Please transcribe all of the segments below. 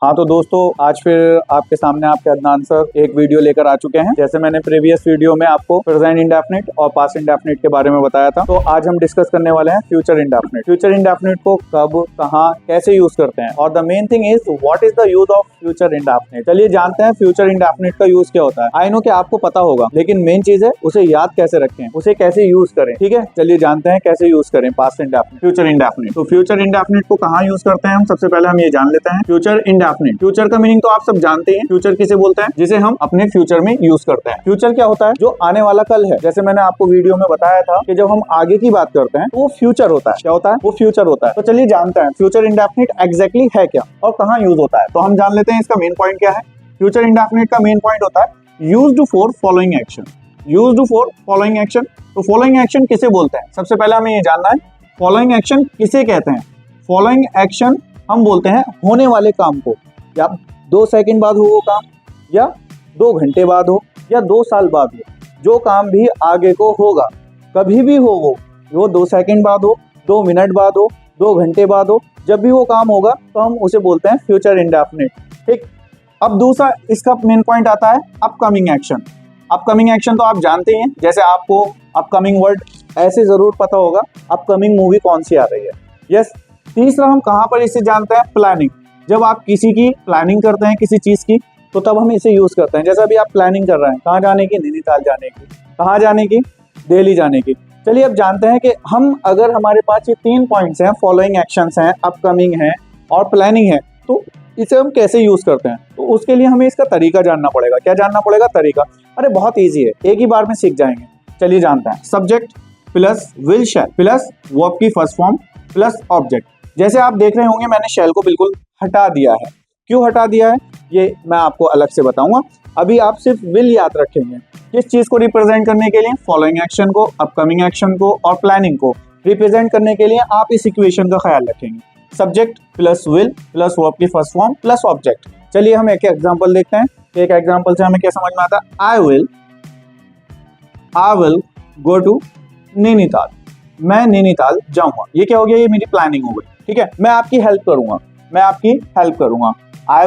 हाँ तो दोस्तों, आज फिर आपके सामने आपके अदनान सर एक वीडियो लेकर आ चुके हैं। जैसे मैंने प्रीवियस वीडियो में आपको प्रेजेंट इंडेफिनिट और पास्ट इंडेफिनिट के बारे में बताया था, तो आज हम डिस्कस करने वाले हैं फ्यूचर इंडेफिनिट। फ्यूचर इंडेफिनिट को कब, कहाँ, कैसे यूज करते हैं, और the main thing is what is the use of future indefinite. चलिए जानते हैं फ्यूचर इंडेफिनिट का यूज क्या होता है। आई नो कि आपको पता होगा, लेकिन मेन चीज है उसे याद कैसे रखें, उसे कैसे यूज करें। ठीक है, चलिए जानते हैं कैसे यूज करें पास्ट इंडेफिनिट, फ्यूचर इंडेफिनिट। तो फ्यूचर इंडेफिनिट को कहाँ यूज करते हैं हम सबसे पहले हम ये जान लेते हैं। फ्यूचर इंडेफिनिट, फ्यूचर का मीनिंग तो आप सब जानते हैं। फ्यूचर किसे बोलते हैं? जिसे हम अपने फ्यूचर में यूज करते हैं। फ्यूचर क्या होता है? जो आने वाला कल है। जैसे मैंने आपको वीडियो में बताया था कि जब हम आगे की बात करते हैं तो वो फ्यूचर होता है। क्या होता है? वो फ्यूचर होता है। तो चलिए जानते हैं फ्यूचर इंडेफिनिट एग्जैक्टली है क्या और कहाँ यूज होता है। तो हम जान लेते हैं इसका मेन पॉइंट क्या है। फ्यूचर इंडेफिनिट का मेन पॉइंट होता है used for following action. Used for following action. तो फॉलोइंग एक्शन किसे बोलते हैं? सबसे पहले हमें ये जानना है फॉलोइंग एक्शन किसे कहते हैं। फॉलोइंग एक्शन हम बोलते हैं होने वाले काम को, या 2 सेकंड बाद हो वो काम, या 2 घंटे बाद हो, या 2 साल बाद हो। जो काम भी आगे को होगा, कभी भी हो वो 2 सेकंड बाद हो, 2 मिनट बाद हो, 2 घंटे बाद हो, जब भी वो काम होगा तो हम उसे बोलते हैं फ्यूचर इंडेफिनिट। ठीक। अब दूसरा इसका मेन पॉइंट आता है अपकमिंग एक्शन। अपकमिंग एक्शन तो आप जानते हैं, जैसे आपको अपकमिंग वर्ड ऐसे जरूर पता होगा, अपकमिंग मूवी कौन सी आ रही है। यस। तीसरा हम कहाँ पर इसे जानते हैं? प्लानिंग। जब आप किसी की प्लानिंग करते हैं किसी चीज की, तो तब हम इसे यूज करते हैं। जैसे अभी आप प्लानिंग कर रहे हैं कहाँ जाने की? नैनीताल जाने की। कहाँ जाने की? दिल्ली जाने की। चलिए अब जानते हैं कि हम अगर हमारे पास ये 3 पॉइंट्स हैं, फॉलोइंग एक्शंस हैं, अपकमिंग है और प्लानिंग है, तो इसे हम कैसे यूज करते हैं। तो उसके लिए हमें इसका तरीका जानना पड़ेगा। क्या जानना पड़ेगा? तरीका। अरे बहुत ईजी है, एक ही बार में सीख जाएंगे। चलिए जानते हैं। Subject plus will shell plus verb की फर्स्ट फॉर्म प्लस ऑब्जेक्ट। जैसे आप देख रहे होंगे मैंने शैल को बिल्कुल हटा दिया है। क्यों हटा दिया है ये मैं आपको अलग से बताऊंगा। अभी आप सिर्फ विल याद रखेंगे। किस चीज को रिप्रेजेंट करने के लिए? फॉलोइंग एक्शन को, अपकमिंग एक्शन को और प्लानिंग को रिप्रेजेंट करने के लिए आप इस इक्वेशन का ख्याल रखेंगे। Subject plus will plus verb की फर्स्ट फॉर्म प्लस ऑब्जेक्ट। चलिए हम एक एग्जांपल देखते हैं। एक एग्जांपल से हमें क्या समझ में आता है। I will go to Nainital. मैं नैनीताल जाऊंगा। ये क्या हो गया? ये मेरी प्लानिंग हो गई। ठीक है, मैं आपकी हेल्प करूंगा। मैं आपकी हेल्प करूंगा। I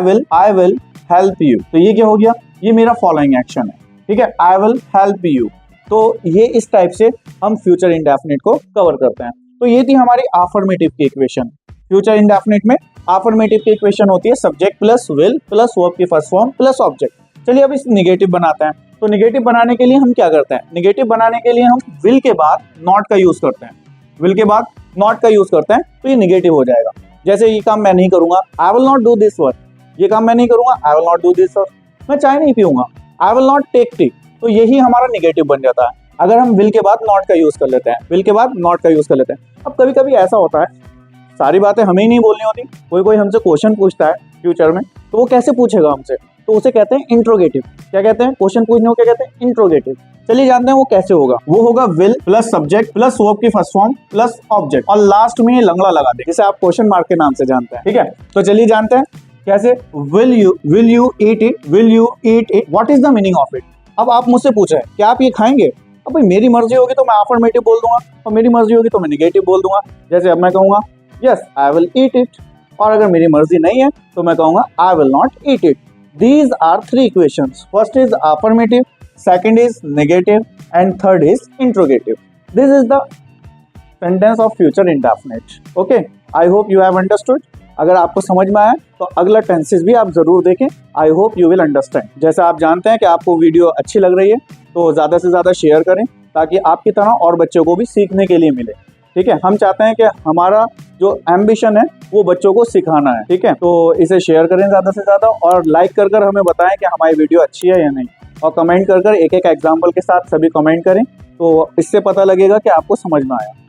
will help you. तो ये क्या हो गया? ये मेरा फॉलोइंग एक्शन है। ठीक है, आई विल हेल्प यू। तो ये इस टाइप से हम फ्यूचर इंडेफिनिट को कवर करते हैं। तो ये थी हमारी अफर्मेटिव की इक्वेशन। फ्यूचर इंडेफिनिट में अफर्मेटिव की इक्वेशन होती है subject plus will plus verb की फर्स्ट फॉर्म प्लस ऑब्जेक्ट। चलिए अब इस निगेटिव बनाते हैं। तो निगेटिव बनाने के लिए हम क्या करते हैं? निगेटिव बनाने के लिए हम विल के बाद नॉट का यूज करते हैं। विल के बाद नॉट का यूज करते हैं तो ये निगेटिव हो जाएगा। जैसे ये काम मैं नहीं करूंगा, I will not do this work. ये काम मैं नहीं करूंगा, I will not do this work. मैं चाय नहीं पीऊंगा, I will not take tea. तो यही हमारा निगेटिव बन जाता है अगर हम विल के बाद नॉट का यूज कर लेते हैं। विल के बाद नॉट का यूज कर लेते हैं। अब कभी कभी ऐसा होता है, सारी बातें हमें ही नहीं बोलनी होती। कोई हमसे क्वेश्चन पूछता है फ्यूचर में, तो वो कैसे पूछेगा हमसे? तो उसे कहते हैं इंट्रोगेटिव। क्या कहते हैं? क्वेश्चन पूछने को क्या कहते हैं? इंट्रोगेटिव। चलिए जानते हैं वो कैसे होगा। वो होगा will plus subject plus verb की फर्स्ट फॉर्म प्लस ऑब्जेक्ट और लास्ट में ये लंगड़ा लगा दे, जिसे आप क्वेश्चन मार्क के नाम से जानते हैं। ठीक है, तो चलिए जानते हैं कैसे। Will you eat it, will you eat it, what is the meaning of it. अब आप मुझसे पूछे क्या आप ये खाएंगे? अब भाई मेरी मर्जी होगी तो मैं अफर्मेटिव बोल दूंगा, और मेरी मर्जी होगी तो मैं निगेटिव बोल दूंगा। जैसे अब मैं कहूंगा yes I will eat it, और अगर मेरी मर्जी नहीं है तो मैं कहूंगा आई will not eat it. These are 3 equations. First is affirmative, second is negative, and third is interrogative. This is the sentence of future indefinite. Okay, I hope you have understood. अगर आपको समझ में आया तो अगला टेंसेस भी आप जरूर देखें। I hope you will understand. जैसा आप जानते हैं कि आपको वीडियो अच्छी लग रही है तो ज़्यादा से ज़्यादा शेयर करें, ताकि आपकी तरह और बच्चों को भी सीखने के लिए मिले। ठीक है, हम चाहते हैं कि हमारा जो एम्बिशन है वो बच्चों को सिखाना है। ठीक है, तो इसे शेयर करें ज़्यादा से ज़्यादा, और लाइक कर हमें बताएं कि हमारी वीडियो अच्छी है या नहीं, और कमेंट कर एक एक एग्जाम्पल के साथ सभी कमेंट करें, तो इससे पता लगेगा कि आपको समझ में आया।